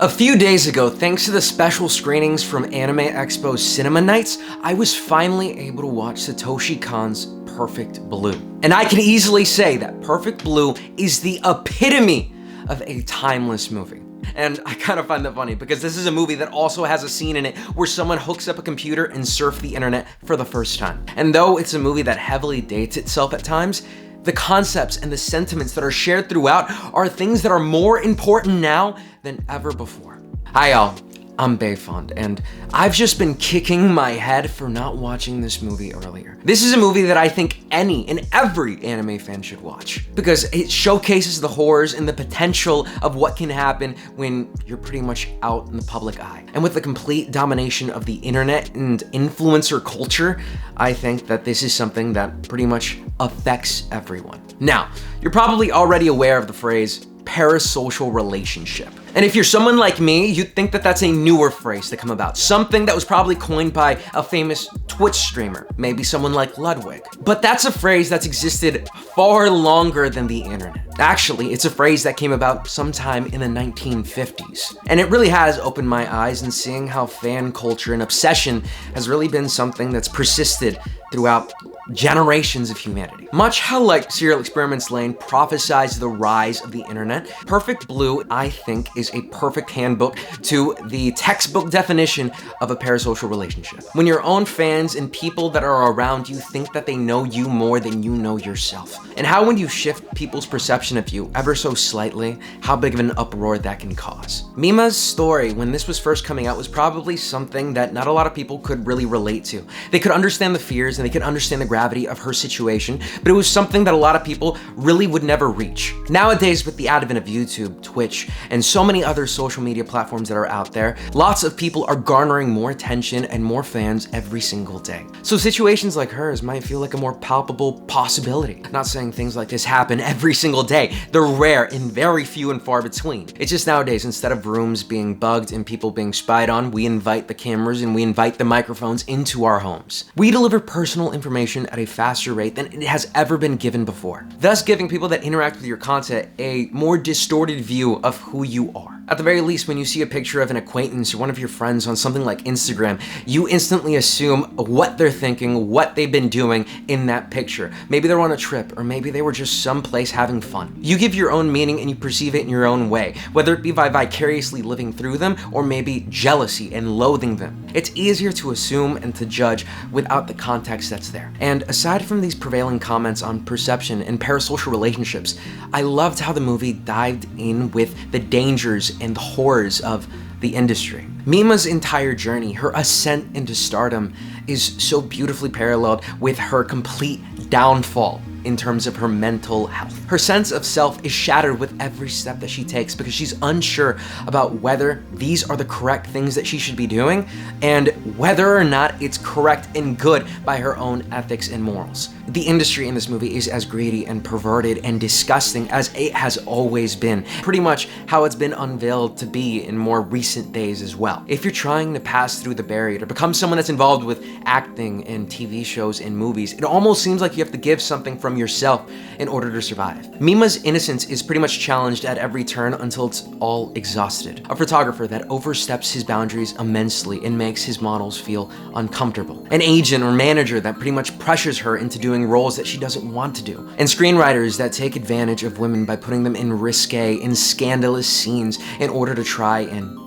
A few days ago, thanks to the special screenings from Anime Expo's Cinema Nights, I was finally able to watch Satoshi Kon's Perfect Blue. And I can easily say that Perfect Blue is the epitome of a timeless movie. And I kind of find that funny because this is a movie that also has a scene in it where someone hooks up a computer and surfs the internet for the first time. And though it's a movie that heavily dates itself at times, the concepts and the sentiments that are shared throughout are things that are more important now than ever before. Hi y'all, I'm Bayfond, and I've just been kicking my head for not watching this movie earlier. This is a movie that I think any and every anime fan should watch because it showcases the horrors and the potential of what can happen when you're pretty much out in the public eye. And with the complete domination of the internet and influencer culture, I think that this is something that pretty much affects everyone. Now, you're probably already aware of the phrase parasocial relationship. And if you're someone like me, you'd think that that's a newer phrase to come about, something that was probably coined by a famous Twitch streamer, maybe someone like Ludwig. But that's a phrase that's existed far longer than the internet. Actually, it's a phrase that came about sometime in the 1950s. And it really has opened my eyes in seeing how fan culture and obsession has really been something that's persisted throughout generations of humanity. Much how like Serial Experiments Lane prophesized the rise of the internet, Perfect Blue, I think, is a perfect handbook to the textbook definition of a parasocial relationship. When your own fans and people that are around you think that they know you more than you know yourself. And how when you shift people's perception of you ever so slightly, how big of an uproar that can cause. Mima's story, when this was first coming out, was probably something that not a lot of people could really relate to. They could understand the fears and they could understand the gravity of her situation, but it was something that a lot of people really would never reach. Nowadays, with the advent of YouTube, Twitch, and so many other social media platforms that are out there, lots of people are garnering more attention and more fans every single day. So situations like hers might feel like a more palpable possibility. Not saying things like this happen every single day. They're rare and very few and far between. It's just nowadays, instead of rooms being bugged and people being spied on, we invite the cameras and we invite the microphones into our homes. We deliver personal information at a faster rate than it has ever been given before, thus giving people that interact with your content a more distorted view of who you are. At the very least, when you see a picture of an acquaintance or one of your friends on something like Instagram, you instantly assume what they're thinking, what they've been doing in that picture. Maybe they're on a trip, or maybe they were just someplace having fun. You give your own meaning and you perceive it in your own way, whether it be by vicariously living through them or maybe jealousy and loathing them. It's easier to assume and to judge without the context that's there. And aside from these prevailing comments on perception and parasocial relationships, I loved how the movie dived in with the dangers and the horrors of the industry. Mima's entire journey, her ascent into stardom, is so beautifully paralleled with her complete downfall in terms of her mental health. Her sense of self is shattered with every step that she takes because she's unsure about whether these are the correct things that she should be doing and whether or not it's correct and good by her own ethics and morals. The industry in this movie is as greedy and perverted and disgusting as it has always been, pretty much how it's been unveiled to be in more recent days as well. If you're trying to pass through the barrier to become someone that's involved with acting and TV shows and movies, it almost seems like you have to give something from yourself in order to survive. Mima's innocence is pretty much challenged at every turn until it's all exhausted. A photographer that oversteps his boundaries immensely and makes his models feel uncomfortable. An agent or manager that pretty much pressures her into doing roles that she doesn't want to do. And screenwriters that take advantage of women by putting them in risque and scandalous scenes in order to try and,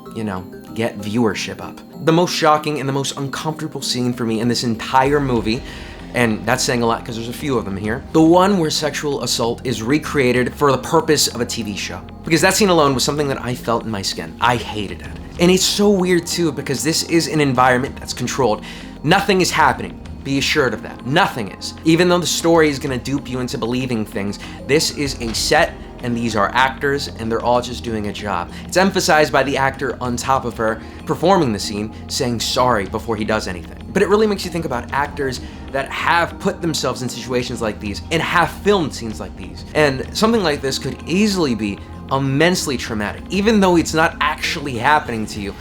get viewership up. The most shocking and the most uncomfortable scene for me in this entire movie, and that's saying a lot because there's a few of them here, the one where sexual assault is recreated for the purpose of a TV show. Because that scene alone was something that I felt in my skin. I hated it. And it's so weird too because this is an environment that's controlled. Nothing is happening. Be assured of that. Nothing is. Even though the story is gonna dupe you into believing things, this is a set and these are actors and they're all just doing a job. It's emphasized by the actor on top of her performing the scene saying sorry before he does anything. But it really makes you think about actors that have put themselves in situations like these and have filmed scenes like these. And something like this could easily be immensely traumatic, even though it's not actually happening to you.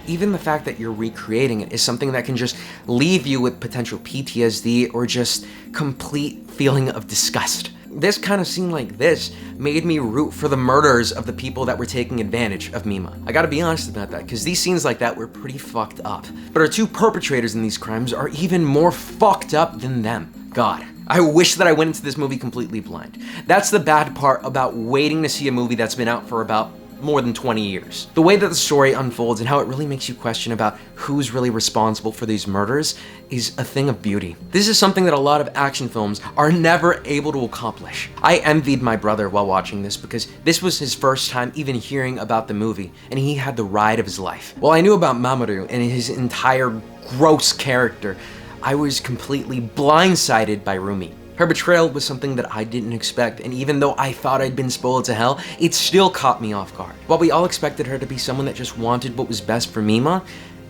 Even the fact that you're recreating it is something that can just leave you with potential PTSD or just complete feeling of disgust. this kind of scene like this made me root for the murderers of the people that were taking advantage of Mima. I gotta be honest about that, because these scenes like that were pretty fucked up. But our two perpetrators in these crimes are even more fucked up than them. God, I wish that I went into this movie completely blind. That's the bad part about waiting to see a movie that's been out for about more than 20 years. The way that the story unfolds and how it really makes you question about who's really responsible for these murders is a thing of beauty. This is something that a lot of action films are never able to accomplish. I envied my brother while watching this because this was his first time even hearing about the movie, and he had the ride of his life. While I knew about Mamoru and his entire gross character, I was completely blindsided by Rumi. Her betrayal was something that I didn't expect, and even though I thought I'd been spoiled to hell, it still caught me off guard. While we all expected her to be someone that just wanted what was best for Mima,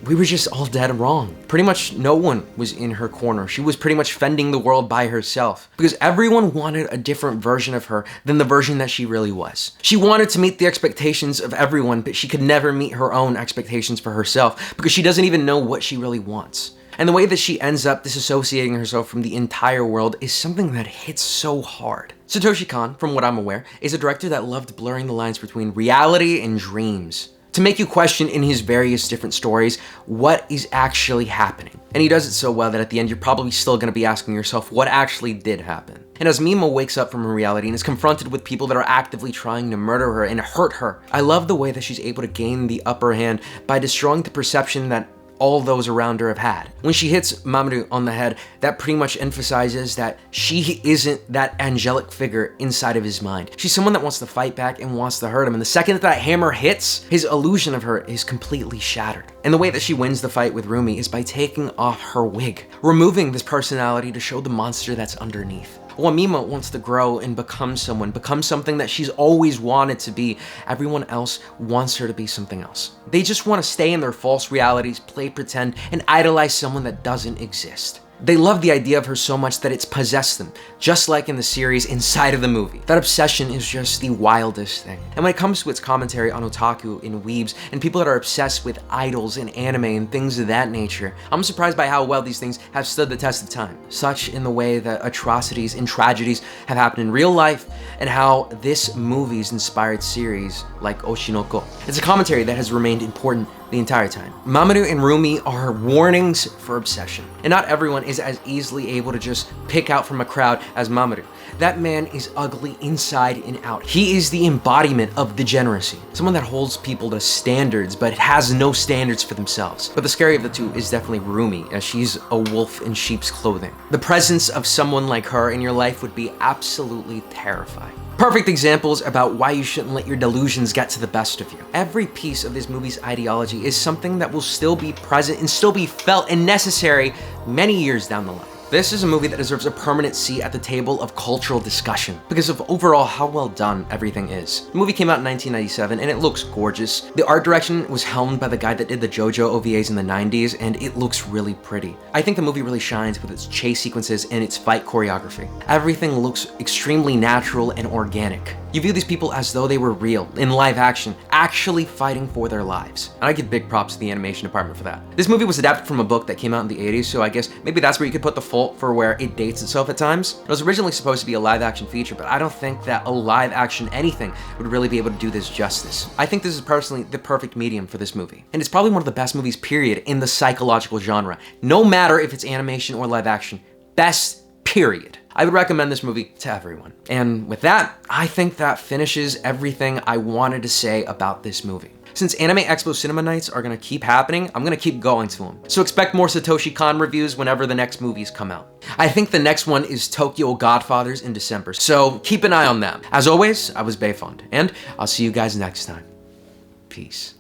we were just all dead wrong. Pretty much no one was in her corner. She was pretty much fending the world by herself, because everyone wanted a different version of her than the version that she really was. She wanted to meet the expectations of everyone, but she could never meet her own expectations for herself, because she doesn't even know what she really wants. And the way that she ends up disassociating herself from the entire world is something that hits so hard. Satoshi Kon, from what I'm aware, is a director that loved blurring the lines between reality and dreams, to make you question in his various different stories what is actually happening. And he does it so well that at the end you're probably still going to be asking yourself what actually did happen. And as Mima wakes up from her reality and is confronted with people that are actively trying to murder her and hurt her, I love the way that she's able to gain the upper hand by destroying the perception that all those around her have had. When she hits Mamoru on the head, that pretty much emphasizes that she isn't that angelic figure inside of his mind. She's someone that wants to fight back and wants to hurt him, and the second that hammer hits, his illusion of her is completely shattered. And the way that she wins the fight with Rumi is by taking off her wig, removing this personality to show the monster that's underneath. When Mima wants to grow and become something that she's always wanted to be, everyone else wants her to be something else. They just want to stay in their false realities, play pretend, and idolize someone that doesn't exist. They love the idea of her so much that it's possessed them, just like in the series inside of the movie. That obsession is just the wildest thing. And when it comes to its commentary on otaku and weebs and people that are obsessed with idols and anime and things of that nature, I'm surprised by how well these things have stood the test of time. Such in the way that atrocities and tragedies have happened in real life, and how this movie's inspired series like Oshinoko. It's a commentary that has remained important the entire time. Mamoru and Rumi are warnings for obsession, and not everyone is as easily able to just pick out from a crowd as Mamoru. That man is ugly inside and out. He is the embodiment of degeneracy. Someone that holds people to standards, but has no standards for themselves. But the scary of the two is definitely Rumi, as she's a wolf in sheep's clothing. The presence of someone like her in your life would be absolutely terrifying. Perfect examples about why you shouldn't let your delusions get to the best of you. Every piece of this movie's ideology is something that will still be present and still be felt and necessary many years down the line. This is a movie that deserves a permanent seat at the table of cultural discussion because of overall how well done everything is. The movie came out in 1997 and it looks gorgeous. The art direction was helmed by the guy that did the JoJo OVAs in the 90s, and it looks really pretty. I think the movie really shines with its chase sequences and its fight choreography. Everything looks extremely natural and organic. You view these people as though they were real, in live action, actually fighting for their lives. And I give big props to the animation department for that. This movie was adapted from a book that came out in the 80s, so I guess maybe that's where you could put the fault for where it dates itself at times. It was originally supposed to be a live action feature, but I don't think that a live action anything would really be able to do this justice. I think this is personally the perfect medium for this movie. And it's probably one of the best movies, period, in the psychological genre. No matter if it's animation or live action. Best, period. I would recommend this movie to everyone. And with that, I think that finishes everything I wanted to say about this movie. Since Anime Expo Cinema Nights are gonna keep happening, I'm gonna keep going to them. So expect more Satoshi Kon reviews whenever the next movies come out. I think the next one is Tokyo Godfathers in December, so keep an eye on that. As always, I was Bayfond, and I'll see you guys next time. Peace.